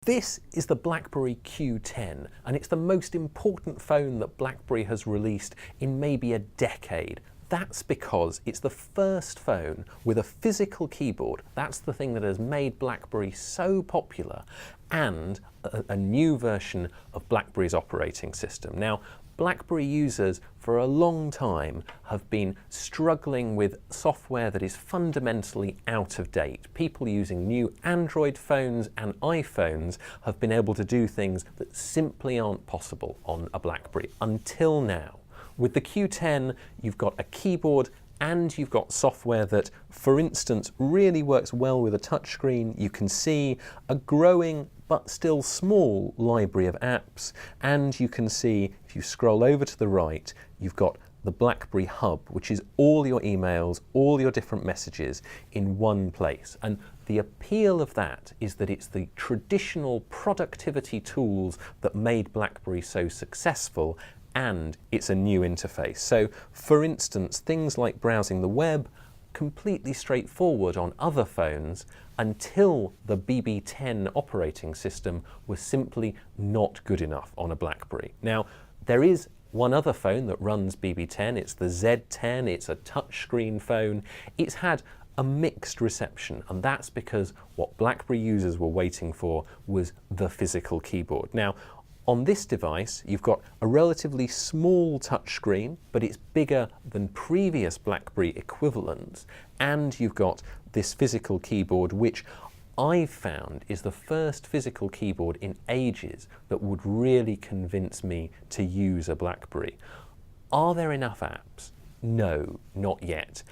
This is the BlackBerry Q10, and it's the most important phone that BlackBerry has released in maybe a decade. That's because it's the first phone with a physical keyboard. That's the thing that has made BlackBerry so popular, and a new version of BlackBerry's operating system. Now, BlackBerry users for a long time have been struggling with software that is fundamentally out of date. People using new Android phones and iPhones have been able to do things that simply aren't possible on a BlackBerry until now. With the Q10, you've got a keyboard and you've got software that, for instance, really works well with a touchscreen. You can see a growing but still small library of apps, and you can see, if you scroll over to the right, you've got the BlackBerry Hub, which is all your emails, all your different messages in one place. And the appeal of that is that it's the traditional productivity tools that made BlackBerry so successful, and it's a new interface. So, for instance, things like browsing the web, completely straightforward on other phones until the BB10 operating system was simply not good enough on a BlackBerry. Now, there is one other phone that runs BB10, it's the Z10, it's a touchscreen phone. It's had a mixed reception, and that's because what BlackBerry users were waiting for was the physical keyboard. Now, on this device, you've got a relatively small touchscreen, but it's bigger than previous BlackBerry equivalents, and you've got this physical keyboard, which I've found is the first physical keyboard in ages that would really convince me to use a BlackBerry. Are there enough apps? No, not yet.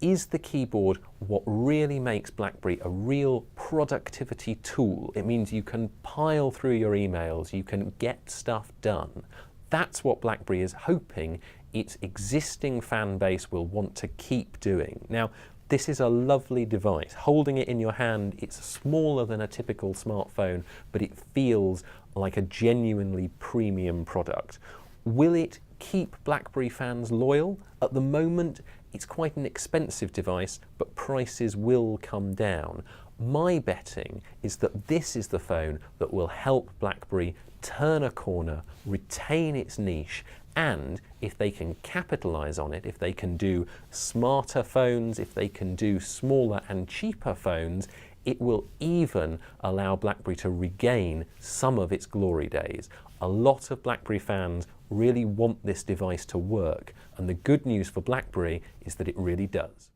Is the keyboard what really makes BlackBerry a real productivity tool? It means you can pile through your emails, you can get stuff done. That's what BlackBerry is hoping its existing fan base will want to keep doing. Now, this is a lovely device. Holding it in your hand, it's smaller than a typical smartphone, but it feels like a genuinely premium product. Will it keep BlackBerry fans loyal? At the moment, it's quite an expensive device, but prices will come down. My betting is that this is the phone that will help BlackBerry turn a corner, retain its niche, and if they can capitalize on it, if they can do smarter phones, if they can do smaller and cheaper phones, it will even allow BlackBerry to regain some of its glory days. A lot of BlackBerry fans really want this device to work, and the good news for BlackBerry is that it really does.